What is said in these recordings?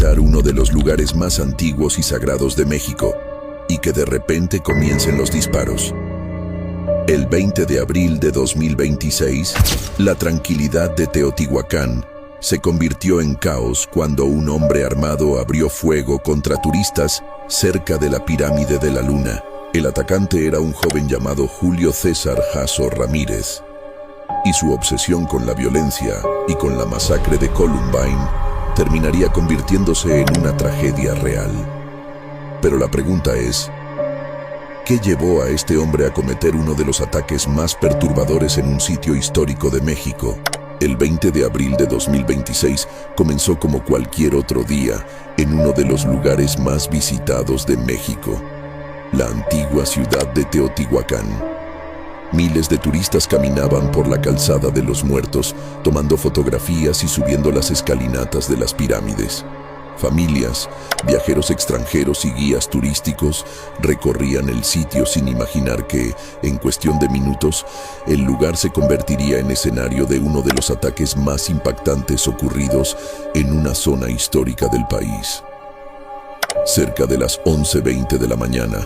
visitar uno de los lugares más antiguos y sagrados de México, y que de repente comiencen los disparos. El 20 de abril de 2026, la tranquilidad de Teotihuacán se convirtió en caos cuando un hombre armado abrió fuego contra turistas cerca de la Pirámide de la Luna. El atacante era un joven llamado Julio César Jasso Ramírez, y su obsesión con la violencia y con la masacre de Columbine terminaría convirtiéndose en una tragedia real. Pero la pregunta es, ¿qué llevó a este hombre a cometer uno de los ataques más perturbadores en un sitio histórico de México? El 20 de abril de 2026 comenzó como cualquier otro día en uno de los lugares más visitados de México, la antigua ciudad de Teotihuacán. Miles de turistas caminaban por la calzada de los Muertos, tomando fotografías y subiendo las escalinatas de las pirámides. Familias, viajeros extranjeros y guías turísticos recorrían el sitio sin imaginar que, en cuestión de minutos, el lugar se convertiría en escenario de uno de los ataques más impactantes ocurridos en una zona histórica del país. Cerca de las 11:20 de la mañana,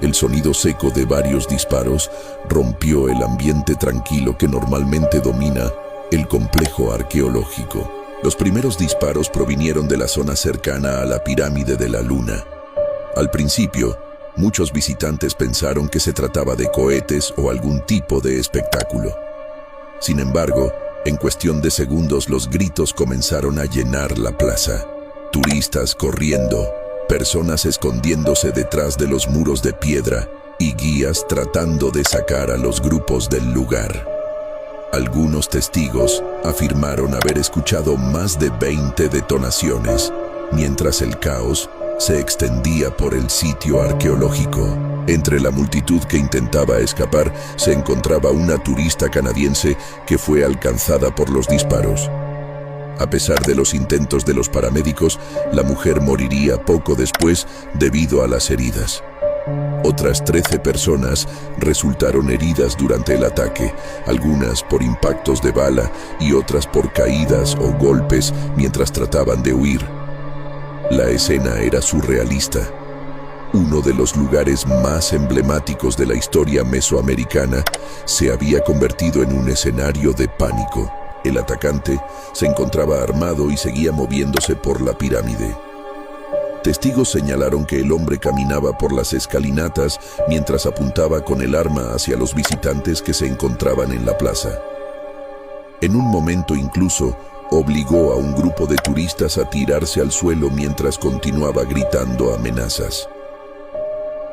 el sonido seco de varios disparos rompió el ambiente tranquilo que normalmente domina el complejo arqueológico. Los primeros disparos provinieron de la zona cercana a la Pirámide de la Luna. Al principio, muchos visitantes pensaron que se trataba de cohetes o algún tipo de espectáculo. Sin embargo, en cuestión de segundos los gritos comenzaron a llenar la plaza. Turistas corriendo, personas escondiéndose detrás de los muros de piedra y guías tratando de sacar a los grupos del lugar. Algunos testigos afirmaron haber escuchado más de 20 detonaciones, mientras el caos se extendía por el sitio arqueológico. Entre la multitud que intentaba escapar se encontraba una turista canadiense que fue alcanzada por los disparos. A pesar de los intentos de los paramédicos, la mujer moriría poco después debido a las heridas. Otras 13 personas resultaron heridas durante el ataque, algunas por impactos de bala y otras por caídas o golpes mientras trataban de huir. La escena era surrealista. Uno de los lugares más emblemáticos de la historia mesoamericana se había convertido en un escenario de pánico. El atacante se encontraba armado y seguía moviéndose por la pirámide. Testigos señalaron que el hombre caminaba por las escalinatas mientras apuntaba con el arma hacia los visitantes que se encontraban en la plaza. En un momento incluso obligó a un grupo de turistas a tirarse al suelo mientras continuaba gritando amenazas.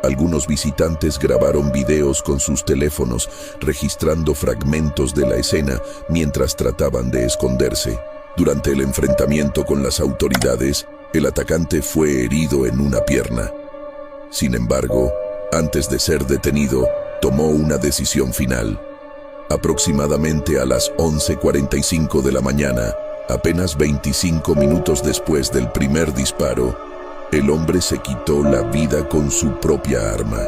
Algunos visitantes grabaron videos con sus teléfonos, registrando fragmentos de la escena mientras trataban de esconderse. Durante el enfrentamiento con las autoridades, el atacante fue herido en una pierna. Sin embargo, antes de ser detenido, tomó una decisión final. Aproximadamente a las 11:45 de la mañana, apenas 25 minutos después del primer disparo, el hombre se quitó la vida con su propia arma.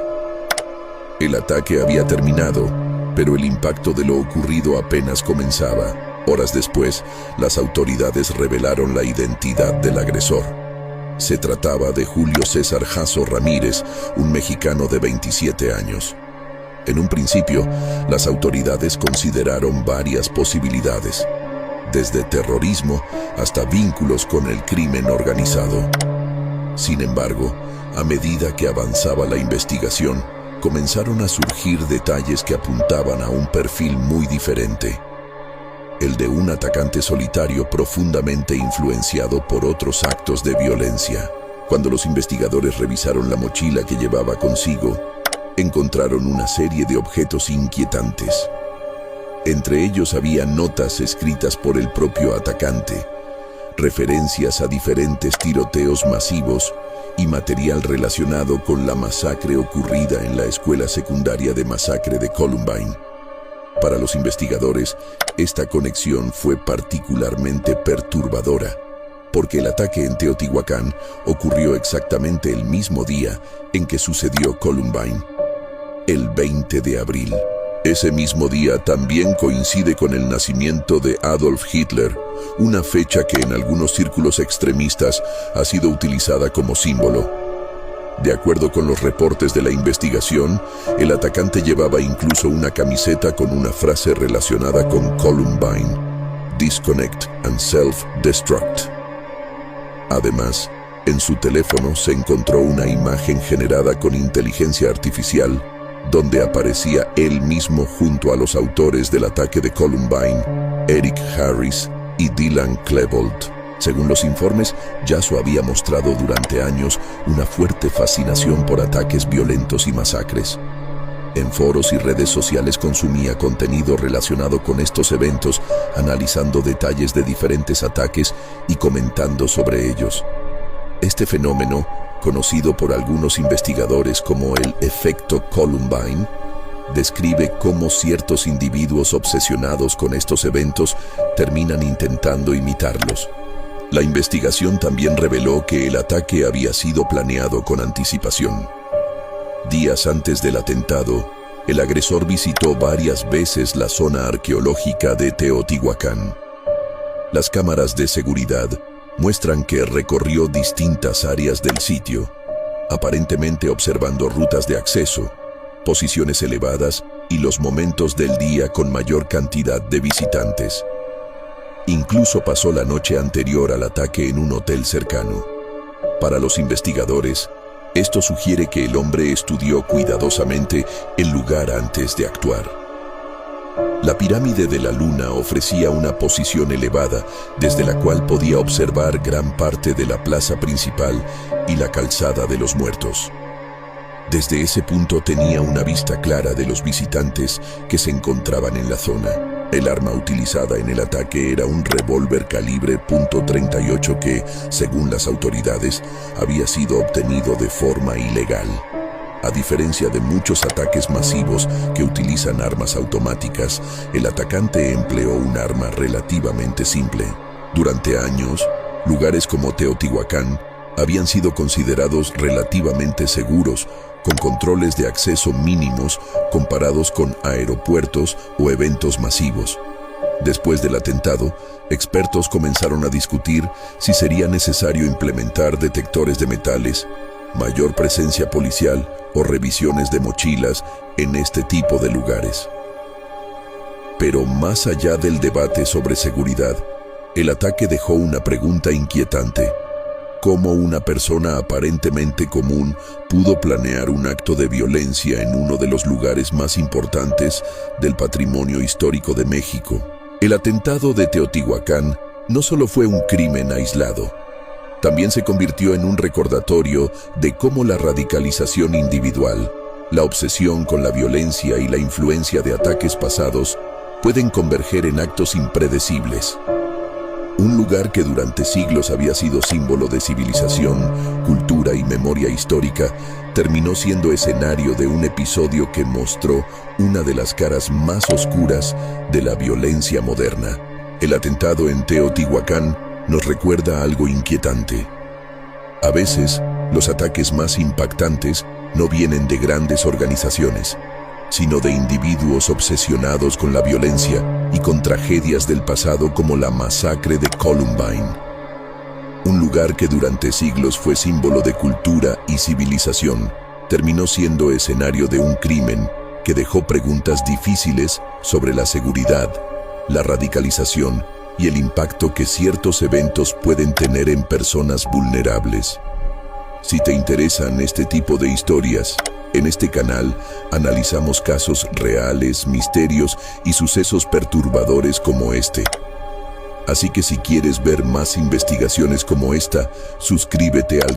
El ataque había terminado, pero el impacto de lo ocurrido apenas comenzaba. Horas después, las autoridades revelaron la identidad del agresor. Se trataba de Julio César Jasso Ramírez, un mexicano de 27 años. En un principio, las autoridades consideraron varias posibilidades, desde terrorismo hasta vínculos con el crimen organizado. Sin embargo, a medida que avanzaba la investigación, comenzaron a surgir detalles que apuntaban a un perfil muy diferente. El de un atacante solitario profundamente influenciado por otros actos de violencia. Cuando los investigadores revisaron la mochila que llevaba consigo, encontraron una serie de objetos inquietantes. Entre ellos había notas escritas por el propio atacante, referencias a diferentes tiroteos masivos y material relacionado con la masacre ocurrida en la escuela secundaria de masacre de Columbine. Para los investigadores, esta conexión fue particularmente perturbadora, porque el ataque en Teotihuacán ocurrió exactamente el mismo día en que sucedió Columbine, el 20 de abril. Ese mismo día también coincide con el nacimiento de Adolf Hitler, una fecha que en algunos círculos extremistas ha sido utilizada como símbolo. De acuerdo con los reportes de la investigación, el atacante llevaba incluso una camiseta con una frase relacionada con Columbine: Disconnect and Self-Destruct. Además, en su teléfono se encontró una imagen generada con inteligencia artificial, donde aparecía él mismo junto a los autores del ataque de Columbine, Eric Harris y Dylan Klebold. Según los informes, Yasso había mostrado durante años una fuerte fascinación por ataques violentos y masacres. En foros y redes sociales consumía contenido relacionado con estos eventos, analizando detalles de diferentes ataques y comentando sobre ellos. Este fenómeno, conocido por algunos investigadores como el efecto Columbine, describe cómo ciertos individuos obsesionados con estos eventos terminan intentando imitarlos. La investigación también reveló que el ataque había sido planeado con anticipación. Días antes del atentado, el agresor visitó varias veces la zona arqueológica de Teotihuacán. Las cámaras de seguridad muestran que recorrió distintas áreas del sitio, aparentemente observando rutas de acceso, posiciones elevadas y los momentos del día con mayor cantidad de visitantes. Incluso pasó la noche anterior al ataque en un hotel cercano. Para los investigadores, esto sugiere que el hombre estudió cuidadosamente el lugar antes de actuar. La pirámide de la Luna ofrecía una posición elevada, desde la cual podía observar gran parte de la plaza principal y la calzada de los muertos. Desde ese punto tenía una vista clara de los visitantes que se encontraban en la zona. El arma utilizada en el ataque era un revólver calibre .38 que, según las autoridades, había sido obtenido de forma ilegal. A diferencia de muchos ataques masivos que utilizan armas automáticas, el atacante empleó un arma relativamente simple. Durante años, lugares como Teotihuacán habían sido considerados relativamente seguros, con controles de acceso mínimos comparados con aeropuertos o eventos masivos. Después del atentado, expertos comenzaron a discutir si sería necesario implementar detectores de metales, mayor presencia policial o revisiones de mochilas en este tipo de lugares. Pero más allá del debate sobre seguridad, el ataque dejó una pregunta inquietante: ¿cómo una persona aparentemente común pudo planear un acto de violencia en uno de los lugares más importantes del patrimonio histórico de México? El atentado de Teotihuacán no solo fue un crimen aislado, también se convirtió en un recordatorio de cómo la radicalización individual, la obsesión con la violencia y la influencia de ataques pasados pueden converger en actos impredecibles. Un lugar que durante siglos había sido símbolo de civilización, cultura y memoria histórica, terminó siendo escenario de un episodio que mostró una de las caras más oscuras de la violencia moderna. El atentado en Teotihuacán nos recuerda algo inquietante. A veces, los ataques más impactantes no vienen de grandes organizaciones, sino de individuos obsesionados con la violencia y con tragedias del pasado como la masacre de Columbine. Un lugar que durante siglos fue símbolo de cultura y civilización, terminó siendo escenario de un crimen que dejó preguntas difíciles sobre la seguridad, la radicalización y el impacto que ciertos eventos pueden tener en personas vulnerables. Si te interesan este tipo de historias, en este canal analizamos casos reales, misterios y sucesos perturbadores como este. Así que si quieres ver más investigaciones como esta, suscríbete al